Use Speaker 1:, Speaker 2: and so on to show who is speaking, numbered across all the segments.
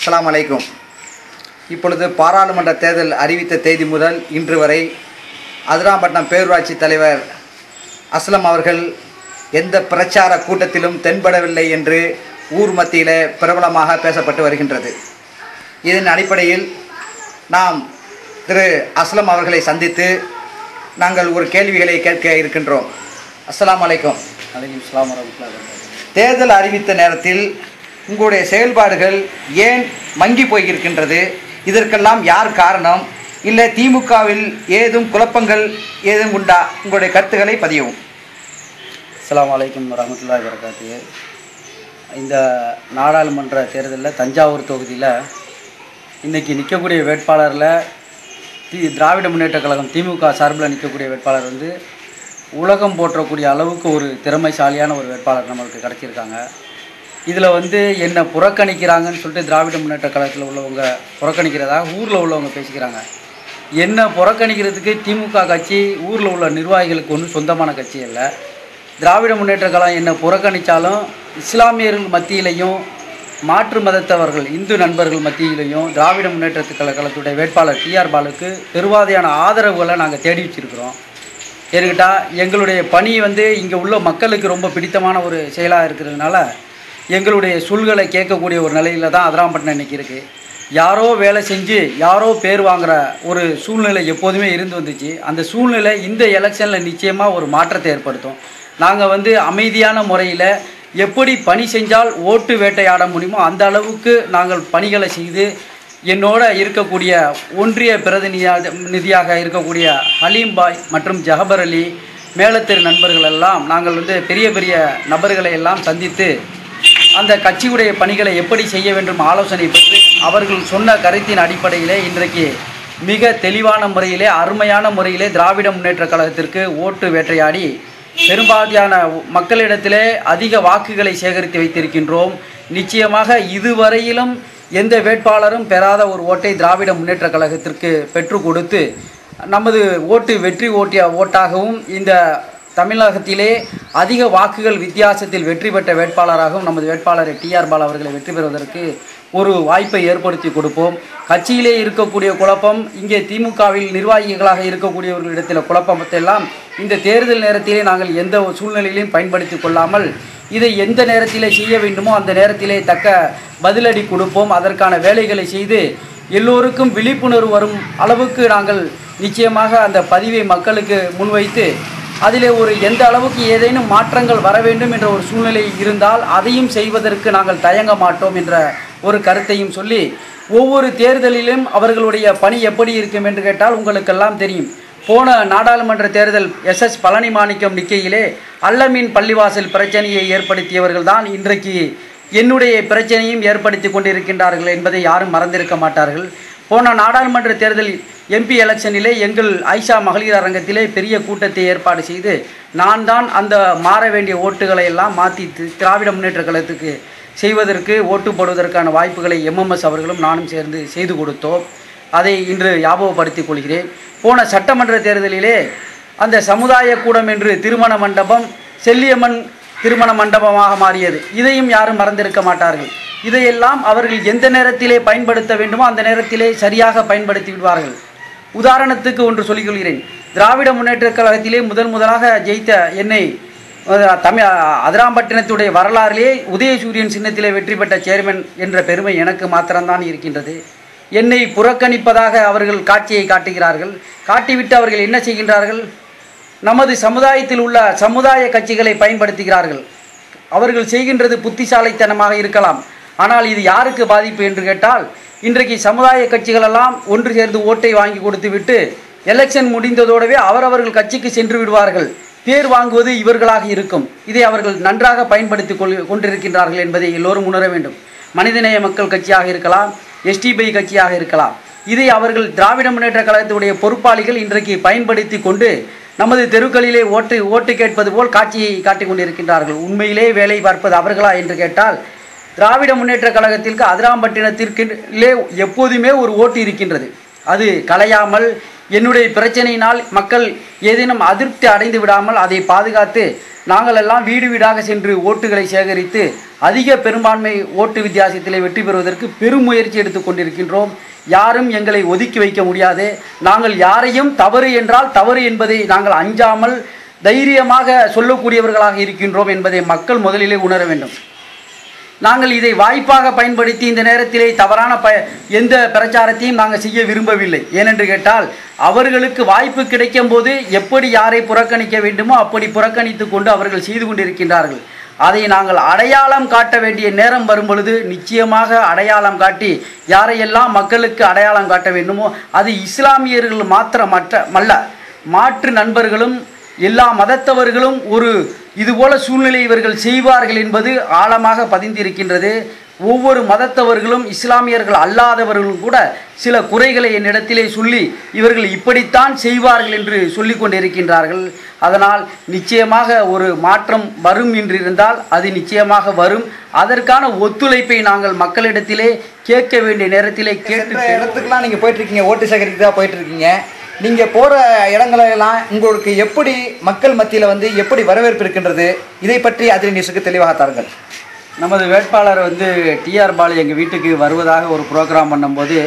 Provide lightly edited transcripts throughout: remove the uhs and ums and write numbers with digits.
Speaker 1: அஸ்ஸலாமு அலைக்கும். இப்பொழுது பாராளுமன்ற தேர்தல் அறிவித்த தேதி முதல் இன்று வரை அதிராம்பட்டினம் பேரூராட்சி தலைவர் அஸ்லம் அவர்கள் எந்த பிரச்சார கூட்டத்திலும் தென்படவில்லை என்று ஊர் மத்தியில் பிரபலமாக பேசப்பட்டு வருகின்றது. இதன் அடிப்படையில் நாம் திரு அஸ்லம் அவர்களை சந்தித்து நாங்கள் ஒரு கேள்விகளை கேட்க இருக்கின்றோம். அஸ்ஸலாமு அலைக்கும். தேர்தல் அறிவித்த நேரத்தில் உங்களுடைய செயல்பாடுகள் ஏன் மங்கி போயிருக்கின்றது? இதற்கெல்லாம் யார் காரணம்? இல்லை திமுகவில் ஏதும் குழப்பங்கள் ஏதும் உண்டா? உங்களுடைய கருத்துக்களை பதியவும்.
Speaker 2: அஸ்ஸலாமு அலைக்கும் வரஹ்மத்துல்லாஹி வபரகாத்துஹு. இந்த நாடாளுமன்ற தேர்தலில் தஞ்சாவூர் தொகுதியில் இன்றைக்கி நிற்கக்கூடிய வேட்பாளரில் திராவிட முன்னேற்ற கழகம் திமுக சார்பில் நிற்கக்கூடிய வேட்பாளர் வந்து உலகம் போற்றக்கூடிய அளவுக்கு ஒரு திறமைசாலியான ஒரு வேட்பாளர் நம்மளுக்கு கிடச்சிருக்காங்க. இதில் வந்து என்னை புறக்கணிக்கிறாங்கன்னு சொல்லிட்டு திராவிட முன்னேற்ற கழகத்தில் உள்ளவங்க புறக்கணிக்கிறதாக ஊரில் உள்ளவங்க பேசிக்கிறாங்க. என்னை புறக்கணிக்கிறதுக்கு திமுக கட்சி ஊரில் உள்ள நிர்வாகிகளுக்கு ஒன்றும் சொந்தமான கட்சி இல்லை. திராவிட முன்னேற்ற கழகம் என்னை புறக்கணித்தாலும் இஸ்லாமியர்கள் மத்தியிலையும் மாற்று மதத்தவர்கள் இந்து நண்பர்கள் மத்தியிலையும் திராவிட முன்னேற்ற கழகத்துடைய வேட்பாளர் டிஆர் பாலுக்கு பெருவாதையான ஆதரவுகளை நாங்கள் தேடி வச்சுருக்கிறோம். ஏன்னுக்கிட்டால் எங்களுடைய பணி வந்து இங்கே உள்ள மக்களுக்கு ரொம்ப பிடித்தமான ஒரு செயலாக இருக்கிறதுனால எங்களுடைய சூழ்களை கேட்கக்கூடிய ஒரு நிலையில் தான் அதிராம்பட்டினம் இன்றைக்கி இருக்குது. யாரோ வேலை செஞ்சு யாரோ பேர் வாங்குகிற ஒரு சூழ்நிலை எப்போதுமே இருந்து வந்துச்சு. அந்த சூழ்நிலை இந்த எலெக்ஷனில் நிச்சயமாக ஒரு மாற்றத்தை ஏற்படுத்தும். நாங்கள் வந்து அமைதியான முறையில் எப்படி பணி செஞ்சால் ஓட்டு வேட்டையாட முடியுமோ அந்த அளவுக்கு நாங்கள் பணிகளை செய்து என்னோட இருக்கக்கூடிய ஒன்றிய பிரதிநிதியாக இருக்கக்கூடிய ஹலீம் பாய் மற்றும் ஜஹபர் அலி மேலத்தெரு நண்பர்கள் எல்லாம் நாங்கள் வந்து பெரிய பெரிய நபர்களை எல்லாம் சந்தித்து அந்த கட்சியுடைய பணிகளை எப்படி செய்ய வேண்டும் ஆலோசனை பெற்று அவர்கள் சொன்ன கருத்தின் அடிப்படையிலே இன்றைக்கு மிக தெளிவான முறையிலே அருமையான முறையிலே திராவிட முன்னேற்ற கழகத்திற்கு ஓட்டு வேட்டையாடி பெரும்பாலான மக்களிடத்திலே அதிக வாக்குகளை சேகரித்து வைத்திருக்கின்றோம். நிச்சயமாக இதுவரையிலும் எந்த வேட்பாளரும் பெறாத ஒரு ஓட்டை திராவிட முன்னேற்ற கழகத்திற்கு பெற்று கொடுத்து நமது ஓட்டு வெற்றி ஓட்டாகவும் இந்த தமிழகத்திலே அதிக வாக்குகள் வித்தியாசத்தில் வெற்றி பெற்ற வேட்பாளராகவும் நமது வேட்பாளர் டிஆர் பாலு அவர்களை வெற்றி பெறுவதற்கு ஒரு வாய்ப்பை ஏற்படுத்தி கொடுப்போம். கட்சியிலே இருக்கக்கூடிய குழப்பம் இங்கே திமுகவில் நிர்வாகிகளாக இருக்கக்கூடியவர்களிடத்தில் குழப்பத்தையெல்லாம் இந்த தேர்தல் நேரத்திலே நாங்கள் எந்த சூழ்நிலையிலையும் பயன்படுத்தி கொள்ளாமல் இதை எந்த நேரத்திலே செய்ய வேண்டுமோ அந்த நேரத்திலே தக்க பதிலடி கொடுப்போம். அதற்கான வேலைகளை செய்து எல்லோருக்கும் விழிப்புணர்வு வரும் அளவுக்கு நாங்கள் நிச்சயமாக அந்த பதிவை மக்களுக்கு முன்வைத்து அதிலே ஒரு எந்த அளவுக்கு ஏதேனும் மாற்றங்கள் வர வேண்டும் என்ற ஒரு சூழ்நிலை இருந்தால் அதையும் செய்வதற்கு நாங்கள் தயங்க மாட்டோம் என்ற ஒரு கருத்தையும் சொல்லி ஒவ்வொரு தேர்தலிலும் அவர்களுடைய பணி எப்படி இருக்கும் என்று கேட்டால் உங்களுக்கெல்லாம் தெரியும். போன நாடாளுமன்ற தேர்தல் எஸ்எஸ் பழனி மாணிக்கம் நிற்கையிலே அல்லமீன் பள்ளிவாசல் பிரச்சனையை ஏற்படுத்தியவர்கள் தான் இன்றைக்கு என்னுடைய பிரச்சனையும் ஏற்படுத்தி கொண்டிருக்கின்றார்கள் என்பதை யாரும் மறந்திருக்க மாட்டார்கள். போன நாடாளுமன்ற தேர்தலில் எம்பி எலெக்ஷனிலே எங்கள் ஆயிஷா மகளிர் அரங்கத்திலே பெரிய கூட்டத்தை ஏற்பாடு செய்து நான் தான் அந்த மாற வேண்டிய ஓட்டுகளை எல்லாம் மாற்றி திராவிட முன்னேற்ற கழகத்துக்கு செய்வதற்கு ஓட்டு போடுவதற்கான வாய்ப்புகளை எம்எம்எஸ் அவர்களும் நானும் சேர்ந்து செய்து கொடுத்தோம். அதை இன்று ஞாபகப்படுத்திக் கொள்கிறேன். போன சட்டமன்ற தேர்தலிலே அந்த சமுதாய கூடம் என்று திருமண மண்டபம் செல்லியம்மன் திருமண மண்டபமாக மாறியது. இதையும் யாரும் மறந்திருக்க மாட்டார்கள். இதையெல்லாம் அவர்கள் எந்த நேரத்திலே பயன்படுத்த வேண்டுமோ அந்த நேரத்திலே சரியாக பயன்படுத்தி விடுவார்கள். உதாரணத்துக்கு ஒன்று சொல்லிக் கொள்கிறேன். திராவிட முன்னேற்ற கழகத்திலே முதலாக ஜெயித்த என்னை அதிராம்பட்டினத்துடைய வரலாறிலே உதயசூரியன் சின்னத்திலே வெற்றி பெற்ற சேர்மன் என்ற பெருமை எனக்கு மாத்திரம்தான் இருக்கின்றது. என்னை புறக்கணிப்பதாக அவர்கள் காட்சியை காட்டுகிறார்கள். காட்டிவிட்டு அவர்கள் என்ன செய்கின்றார்கள்? நமது சமுதாயத்தில் உள்ள சமுதாய கட்சிகளை பயன்படுத்துகிறார்கள். அவர்கள் செய்கின்றது புத்திசாலித்தனமாக இருக்கலாம். ஆனால் இது யாருக்கு பாதிப்பு என்று கேட்டால் இன்றைக்கு சமுதாய கட்சிகளெல்லாம் ஒன்று சேர்ந்து ஓட்டை வாங்கி கொடுத்து விட்டு எலெக்ஷன் முடிந்ததோடவே அவரவர்கள் கட்சிக்கு சென்று விடுவார்கள். பேர் வாங்குவது இவர்களாக இருக்கும். இதை அவர்கள் நன்றாக பயன்படுத்தி கொண்டிருக்கின்றார்கள் என்பதை எல்லோரும் உணர வேண்டும். மனிதநேய மக்கள் கட்சியாக இருக்கலாம், எஸ்டிபி கட்சியாக இருக்கலாம். இதை அவர்கள் திராவிட முன்னேற்ற கழகத்துடைய பொறுப்பாளிகள் இன்றைக்கு பயன்படுத்தி கொண்டு நமது தெருக்களிலே ஓட்டு கேட்பது போல் காட்சியை காட்டிக் கொண்டிருக்கின்றார்கள். உண்மையிலே வேலை பார்ப்பது அவர்களா என்று கேட்டால் திராவிட முன்னேற்ற கழகத்திற்கு அதிராம்பட்டினத்திற்கே எப்போதுமே ஒரு ஓட்டு இருக்கின்றது. அது கலையாமல் என்னுடைய பிரச்சனையினால் மக்கள் ஏதேனும் அதிருப்தி அடைந்து விடாமல் அதை பாதுகாத்து நாங்கள் எல்லாம் வீடு வீடாக சென்று ஓட்டுகளை சேகரித்து அதிக பெரும்பான்மை ஓட்டு வித்தியாசத்திலே வெற்றி பெறுவதற்கு பெரும் முயற்சி எடுத்துக் கொண்டிருக்கின்றோம். யாரும் எங்களை ஒதுக்கி வைக்க முடியாது. நாங்கள் யாரையும் தவறு என்றால் தவறு என்பதை நாங்கள் அஞ்சாமல் தைரியமாக சொல்லக்கூடியவர்களாக இருக்கின்றோம் என்பதை மக்கள் முதலிலே உணர வேண்டும். நாங்கள் இதை வாய்ப்பாக பயன்படுத்தி இந்த நேரத்திலே தவறான எந்த பிரச்சாரத்தையும் நாங்கள் செய்ய விரும்பவில்லை. ஏனென்று கேட்டால் அவர்களுக்கு வாய்ப்பு கிடைக்கும் போது எப்படி யாரை புறக்கணிக்க வேண்டுமோ அப்படி புறக்கணித்து கொண்டு அவர்கள் செய்து கொண்டிருக்கின்றார்கள். அதை நாங்கள் அடையாளம் காட்ட வேண்டிய நேரம் வரும் பொழுது நிச்சயமாக அடையாளம் காட்டி யாரையெல்லாம் மக்களுக்கு அடையாளம் காட்ட வேண்டுமோ அது இஸ்லாமியர்கள் மாத்திரமல்ல, மாற்று நண்பர்களும் எல்லா மதத்தவர்களும் ஒரு இதுபோல சூழ்நிலை இவர்கள் செய்வார்கள் என்பது ஆழமாக பதிந்திருக்கின்றது. ஒவ்வொரு மதத்தவர்களும் இஸ்லாமியர்கள் அல்லாதவர்களும் கூட சில குறைகளை என்னிடத்திலே சொல்லி இவர்கள் இப்படித்தான் செய்வார்கள் என்று சொல்லி கொண்டிருக்கின்றார்கள். அதனால் நிச்சயமாக ஒரு மாற்றம் வரும் என்றிருந்தால் அது நிச்சயமாக வரும். அதற்கான ஒத்துழைப்பை நாங்கள் மக்களிடத்திலே கேட்க வேண்டிய நேரத்திலே கேட்டு
Speaker 1: இடத்துக்குலாம் நீங்கள் போயிட்டுருக்கீங்க, ஓட்டு சேகரித்து தான் போயிட்டுருக்கீங்க. நீங்கள் போகிற இடங்களெல்லாம் உங்களுக்கு எப்படி மக்கள் மத்தியில் வந்து எப்படி வரவேற்பு இருக்கின்றது, இதை பற்றி அதில் நியூஸுக்கு தெளிவாக தாருங்கள்.
Speaker 2: நமது வேட்பாளர் டிஆர் பாலு எங்கள் வீட்டுக்கு வருவதாக ஒரு ப்ரோக்ராம் பண்ணும்போது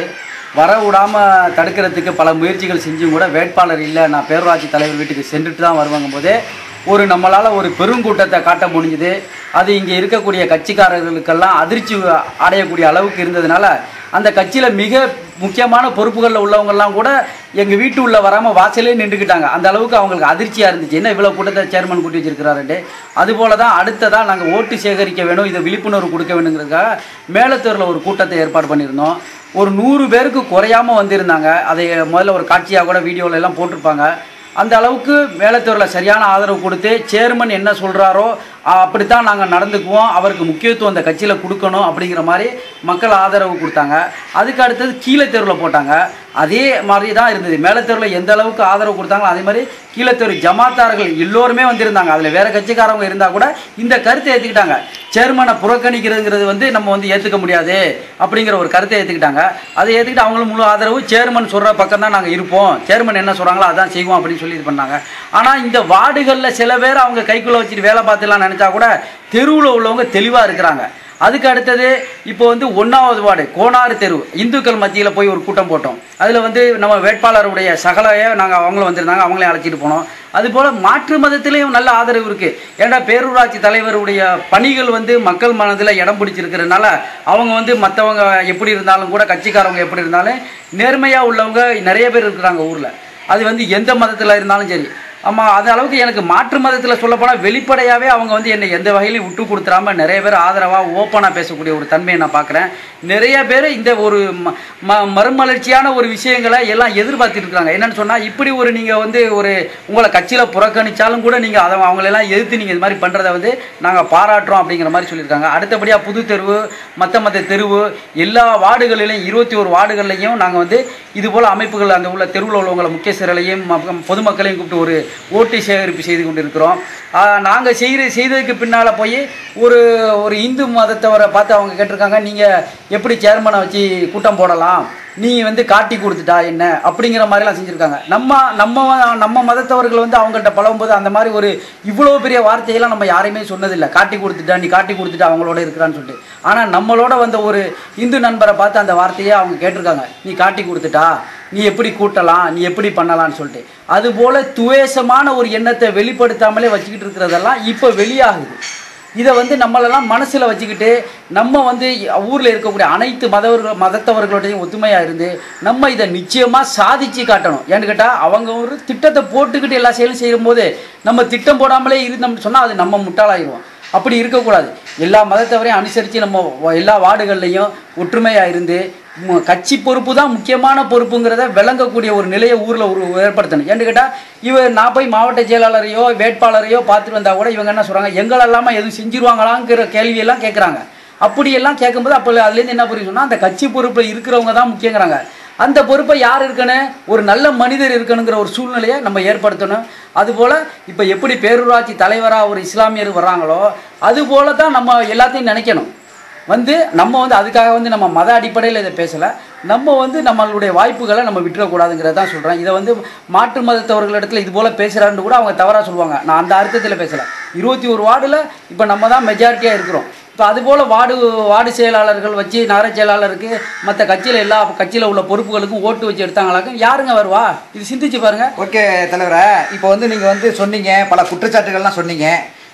Speaker 2: வர விடாமல் தடுக்கிறதுக்கு பல முயற்சிகள் செஞ்சும் கூட வேட்பாளர் இல்லை, நான் பேரூராட்சி தலைவர் வீட்டுக்கு சென்றுட்டு தான் வருவாங்கும் போதே நம்மளால் ஒரு பெருங்கூட்டத்தை காட்ட முடிஞ்சுது. அது இங்கே இருக்கக்கூடிய கட்சிக்காரர்களுக்கெல்லாம் அதிர்ச்சி அடையக்கூடிய அளவுக்கு இருந்ததுனால அந்த கட்சியில் மிக முக்கியமான பொறுப்புகளில் உள்ளவங்கெல்லாம் கூட எங்கள் வீட்டு உள்ள வராமல் வாசலே நின்றுக்கிட்டாங்க. அந்த அளவுக்கு அவங்களுக்கு அதிர்ச்சியாக இருந்துச்சு. என்ன இவ்வளோ கூட்டத்தை சேர்மன் கூட்டி வச்சிருக்கிறாருன்ட்டு. அதுபோல தான் அடுத்ததாக நாங்கள் ஓட்டு சேகரிக்க வேணும், இதை விழிப்புணர்வு கொடுக்க வேணுங்கிறதுக்காக மேலத்தூரில் ஒரு கூட்டத்தை ஏற்பாடு பண்ணியிருந்தோம். ஒரு 100 பேருக்கு குறையாமல் வந்திருந்தாங்க. அதை முதல்ல ஒரு காட்சியாக கூட வீடியோவில் எல்லாம் போட்டிருப்பாங்க. அந்த அளவுக்கு மேலத்தூரில் சரியான ஆதரவு கொடுத்து சேர்மன் என்ன சொல்கிறாரோ அப்படித்தான் நாங்கள் நடந்துக்குவோம், அவருக்கு முக்கியத்துவம் அந்த கட்சியில் கொடுக்கணும் அப்படிங்கிற மாதிரி மக்கள் ஆதரவு கொடுத்தாங்க. அதுக்கு அடுத்தது கீழத்தெருவில் போட்டாங்க. அதே மாதிரி தான் இருந்தது. மேலத்தெருவில் எந்த அளவுக்கு ஆதரவு கொடுத்தாங்களோ அதே மாதிரி கீழத்தெரு ஜமாத்தார்கள் எல்லோருமே வந்திருந்தாங்க. அதில் வேறு கட்சிக்காரவங்க இருந்தால் கூட இந்த கருத்தை ஏற்றுக்கிட்டாங்க. சேர்மனை புறக்கணிக்கிறதுங்கிறது நம்ம ஏற்றுக்க முடியாது அப்படிங்கிற ஒரு கருத்தை ஏற்றுக்கிட்டாங்க. அதை ஏற்றுக்கிட்டு அவங்களும் முழு ஆதரவு, சேர்மன் சொல்கிற பக்கம் தான் நாங்கள் இருப்போம், சேர்மன் என்ன சொல்கிறாங்களோ அதான் செய்வோம் அப்படின்னு சொல்லி இது பண்ணாங்க. ஆனால் இந்த வார்டுகளில் சில பேர் அவங்க கைக்குள்ளே வச்சுட்டு வேலை பார்த்துலாம் நினச்சா கூட தெருவில் உள்ளவங்க தெளிவாக இருக்கிறாங்க. அதுக்கு அடுத்தது இப்போ 1வது வார்டு கோனாறு தெரு இந்துக்கள் மத்தியில் போய் ஒரு கூட்டம் போட்டோம். அதில் நம்ம வேட்பாளருடைய சகலையை நாங்கள் அவங்களும் வந்திருந்தாங்க, அவங்களையும் அழைச்சிட்டு போனோம். அதுபோல் மாற்று மதத்திலையும் நல்ல ஆதரவு இருக்குது. ஏன்னா பேரூராட்சி தலைவருடைய பணிகள் மக்கள் மனதில் இடம் பிடிச்சிருக்கிறதுனால அவங்க மற்றவங்க எப்படி இருந்தாலும் கூட கட்சிக்காரவங்க எப்படி இருந்தாலும் நேர்மையாக உள்ளவங்க நிறைய பேர் இருக்கிறாங்க ஊரில். அது எந்த மதத்தில் இருந்தாலும் சரி. ஆமாம், அந்த அளவுக்கு எனக்கு மாற்று மதத்தில் சொல்லப்போனால் வெளிப்படையாகவே அவங்க என்னை எந்த வகையிலையும் விட்டு கொடுத்துடாமல் நிறைய பேர் ஆதரவாக ஓப்பனாக பேசக்கூடிய ஒரு தன்மையை நான் பார்க்குறேன். நிறைய பேர் இந்த ஒரு மறுமலர்ச்சியான ஒரு விஷயங்களை எல்லாம் எதிர்பார்த்துட்டு இருக்காங்க. என்னென்னு சொன்னால் இப்படி நீங்கள் ஒரு உங்களை கட்சியில் புறக்கணித்தாலும் கூட நீங்கள் அதை அவங்களெல்லாம் எதிர்த்து நீங்கள் இது மாதிரி பண்ணுறதை நாங்கள் பாராட்டுறோம் அப்படிங்கிற மாதிரி சொல்லியிருக்காங்க. அடுத்தபடியாக புது தெருவு, மற்ற தெருவு எல்லா வார்டுகளிலையும் 21 வார்டுகள்லையும் நாங்கள் இதுபோல் அமைப்புகள் அந்த உள்ள தெருவில் உள்ளவங்களை முக்கியஸ்தர்களையும் பொதுமக்களையும் கூப்பிட்டு ஒரு ஓட்டு சேகரிப்பு செய்து கொண்டிருக்கிறோம். நாங்கள் செய்ததுக்கு பின்னால் போய் ஒரு இந்து மதத்தவரை பார்த்து அவங்க கேட்டிருக்காங்க, நீங்கள் எப்படி சேர்மனை வச்சு கூட்டம் போடலாம், நீ காட்டி கொடுத்துட்டா என்ன அப்படிங்கிற மாதிரிலாம் செஞ்சுருக்காங்க. நம்ம மதத்தவர்கள் அவங்கள்ட்ட பழகும்போது அந்த மாதிரி ஒரு இவ்வளோ பெரிய வார்த்தையெல்லாம் நம்ம யாரையுமே சொன்னதில்லை. காட்டி கொடுத்துட்டா, நீ காட்டி கொடுத்துட்டா அவங்களோட இருக்கிறான்னு சொல்லிட்டு. ஆனால் நம்மளோட ஒரு இந்து நண்பரை பார்த்து அந்த வார்த்தையை அவங்க கேட்டிருக்காங்க, நீ காட்டி கொடுத்துட்டா, நீ எப்படி கூட்டலாம், நீ எப்படி பண்ணலான்னு சொல்லிட்டு. அதுபோல் துவேஷமான ஒரு எண்ணத்தை வெளிப்படுத்தாமலே வச்சுக்கிட்டு இருக்கிறதெல்லாம் இப்போ வெளியாகுது. இதை நம்மளெல்லாம் மனசில் வச்சுக்கிட்டு நம்ம ஊரில் இருக்கக்கூடிய அனைத்து மதத்தவர்களோடையும் ஒத்துமையாக இருந்து நம்ம இதை நிச்சயமாக சாதித்து காட்டணும். ஏன்னு கேட்டால் அவங்க ஒரு திட்டத்தை போட்டுக்கிட்டு எல்லா செயலும் செய்யும்போது நம்ம திட்டம் போடாமலே இருந்தோம்னு சொன்னால் அது நம்ம முட்டாளாயிடுவோம். அப்படி இருக்கக்கூடாது. எல்லா மதத்தவரையும் அனுசரித்து நம்ம எல்லா வார்டுகள்லையும் ஒற்றுமையாக இருந்து கட்சி பொறுப்பு தான் முக்கியமான பொறுப்புங்கிறத விளங்கக்கூடிய ஒரு நிலையை ஊரில் ஏற்படுத்தணும். ஏன்னு கேட்டால் நான் போய் மாவட்ட செயலாளரையோ வேட்பாளரையோ பார்த்துட்டு வந்தால் கூட இவங்க என்ன சொல்கிறாங்க, எங்களெல்லாமல் எதுவும் செஞ்சிருவாங்களாங்கிற கேள்வியெல்லாம் கேட்குறாங்க. அப்படியெல்லாம் கேட்கும்போது அப்போ அதுலேருந்து என்ன புரியும் சொன்னால் அந்த கட்சி பொறுப்பில் இருக்கிறவங்க தான் முக்கியங்கிறாங்க. அந்த பொறுப்பை யார் இருக்கணும், ஒரு நல்ல மனிதர் இருக்கணுங்கிற ஒரு சூழ்நிலையை நம்ம ஏற்படுத்தணும். அதுபோல் இப்போ எப்படி பேரூராட்சி தலைவராக ஒரு இஸ்லாமியர் வர்றாங்களோ அதுபோல தான் நம்ம எல்லாத்தையும் நினைக்கணும். நம்ம அதுக்காக நம்ம மத அடிப்படையில் இதை பேசலை. நம்ம வந்து நம்மளுடைய வாய்ப்புகளை நம்ம விட்டுறக்கூடாதுங்கிறத தான் சொல்கிறேன். இதை வந்து மாற்று மதத்தவர்களிடத்தில் இது போல் பேசுகிறான்னு கூட அவங்க தவறாக சொல்லுவாங்க. நான் அந்த அர்த்தத்தில் பேசலை. 21 வார்டில் இப்போ நம்ம தான் மெஜாரிட்டியாக இருக்கிறோம். இப்போ அதுபோல் வார்டு செயலாளர்கள் வச்சு நகர செயலாளருக்கு மற்ற கட்சியில் எல்லா கட்சியில் உள்ள பொறுப்புகளுக்கும் ஓட்டு வச்சு எடுத்தாங்களாக்கும் யாருங்க வருவா? இது சிந்திச்சு பாருங்க.
Speaker 1: ஓகே தலைவரே, இப்போ வந்து நீங்கள் வந்து சொன்னீங்க, பல குற்றச்சாட்டுகள்லாம் சொன்னீங்க.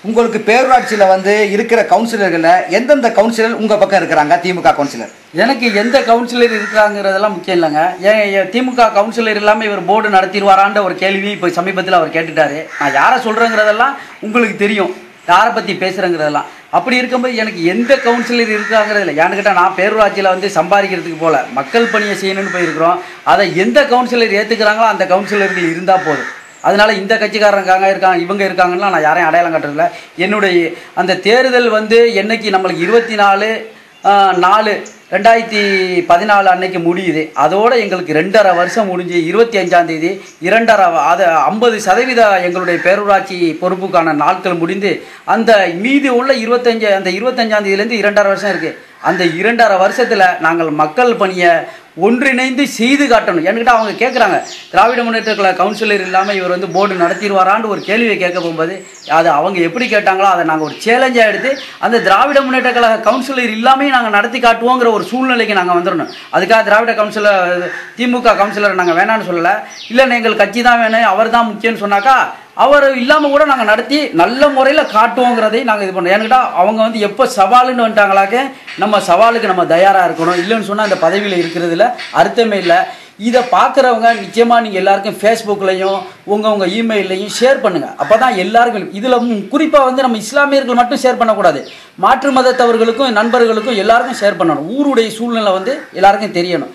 Speaker 1: உங்களுக்கு பேரூராட்சியில் வந்து இருக்கிற கவுன்சிலர்களில் எந்தெந்த கவுன்சிலர் உங்கள் பக்கம் இருக்கிறாங்க? திமுக கவுன்சிலர்.
Speaker 2: எனக்கு எந்த கவுன்சிலர் இருக்கிறாங்கிறதெல்லாம் முக்கியம் இல்லைங்க. ஏன் திமுக கவுன்சிலர் இல்லாமல் இவர் போர்டு நடத்திடுவாரான்ற ஒரு கேள்வி இப்போ சமீபத்தில் அவர் கேட்டுட்டாரு. நான் யாரை சொல்கிறேங்கிறதெல்லாம் உங்களுக்கு தெரியும், யாரை பற்றி பேசுகிறேங்கிறதெல்லாம். அப்படி இருக்கும்போது எனக்கு எந்த கவுன்சிலர் இருக்காங்கிறது இல்லை. ஏன்னு கேட்டால் நான் பேரூராட்சியில் வந்து சம்பாதிக்கிறதுக்கு போல் மக்கள் பணியை செய்யணும்னு போயிருக்கிறோம். அதை எந்த கவுன்சிலர் ஏற்றுக்கிறாங்களோ அந்த கவுன்சிலர்கள் இருந்தால் போதும். அதனால் இந்த கட்சிக்காரங்க இருக்காங்க இவங்க இருக்காங்கன்னா நான் யாரையும் அடையாளம் காட்டுறதில்ல. என்னுடைய அந்த தேர்தல் வந்து என்னைக்கு நம்மளுக்கு 24/4/2014 அன்னைக்கு முடியுது. அதோடு எங்களுக்கு 2.5 வருஷம் முடிஞ்சு 25ஆம் தேதி 50% எங்களுடைய பேரூராட்சி பொறுப்புக்கான நாட்கள் முடிந்து அந்த மீதி உள்ள 25ஆம் தேதியிலேருந்து 2.5 வருஷம் இருக்குது. அந்த 2.5 வருஷத்தில் நாங்கள் மக்கள் பணியை ஒன்றிணைந்து செய்து காட்டணும். என்கிட்ட அவங்க கேட்குறாங்க, திராவிட முன்னேற்ற கழக கவுன்சிலர் இல்லாமல் இவர் வந்து போர்டு நடத்திடுவாரான்னு ஒரு கேள்வியை கேட்க போகும்போது அது அவங்க எப்படி கேட்டாங்களோ அதை நாங்கள் ஒரு சேலஞ்சாக எடுத்து அந்த திராவிட முன்னேற்ற கழக கவுன்சிலர் இல்லாமல் நாங்கள் நடத்தி காட்டுவோங்கிற ஒரு சூழ்நிலைக்கு நாங்கள் வந்துடணும். அதுக்காக திமுக கவுன்சிலர் நாங்கள் வேணான்னு சொல்லலை. இல்லை எங்கள் கட்சி தான் வேணும், அவர் தான் முக்கியம்னு சொன்னாக்கா அவர் இல்லாமல் கூட நாங்கள் நடத்தி நல்ல முறையில் காட்டுவோங்கிறதை நாங்கள் இது பண்ணோம். ஏன்னுக்கிட்டா அவங்க வந்து எப்போ சவாலுன்னு வந்துட்டாங்களாக்க நம்ம சவாலுக்கு நம்ம தயாராக இருக்கணும். இல்லைன்னு சொன்னால் அந்த பதவியில் இருக்கிறதுல அர்த்தமே இல்லை. இதை பார்க்குறவங்க நிச்சயமாக நீங்கள் எல்லாருக்கும் ஃபேஸ்புக்லையும் உங்கள் இமெயிலையும் ஷேர் பண்ணுங்கள். அப்போ தான் எல்லாருக்கும் இதில் குறிப்பாக வந்து நம்ம இஸ்லாமியர்கள் மட்டும் ஷேர் பண்ணக்கூடாது, மாற்று மதத்தவர்களுக்கும் நண்பர்களுக்கும் எல்லாருக்கும் ஷேர் பண்ணணும். ஊருடைய சூழ்நிலை வந்து எல்லாருக்கும் தெரியணும்.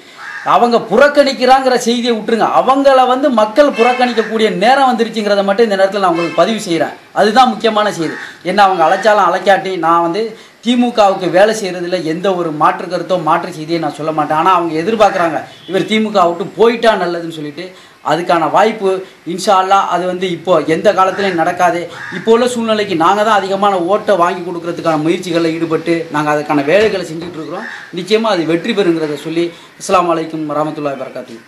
Speaker 2: அவங்க புறக்கணிக்கிறாங்கிற செய்தியை விட்டுருங்க, அவங்கள வந்து மக்கள் புறக்கணிக்கக்கூடிய நேரம் வந்துருச்சுங்கிறத மட்டும் இந்த நேரத்தில் நான் உங்களுக்கு பதிவு செய்கிறேன். அதுதான் முக்கியமான செய்தி. என்ன அவங்க அழைச்சாலும் அழைக்காட்டி நான் வந்து திமுகவுக்கு வேலை செய்கிறதுல எந்த ஒரு மாற்று கருத்தோ மாற்று செய்தியை நான் சொல்ல மாட்டேன். ஆனால் அவங்க எதிர்பார்க்குறாங்க இவர் திமுக விட்டு போயிட்டா நல்லதுன்னு சொல்லிட்டு. அதுக்கான வாய்ப்பு இன்ஷா அல்லாஹ் அது வந்து இப்போ எந்த காலத்துலையும் நடக்காது. இப்போ உள்ள சூழ்நிலைக்கு நாங்கள் தான் அதிகமான ஓட்டை வாங்கி கொடுக்கறதுக்கான முயற்சிகளில் ஈடுபட்டு நாங்கள் அதுக்கான வேலைகளை செஞ்சுட்டு இருக்கிறோம். நிச்சயமாக அது வெற்றி பெறுங்கிறத சொல்லி அஸ்ஸலாமு அலைக்கும் வரஹ்மத்துல்லாஹி வபரகாத்துஹு.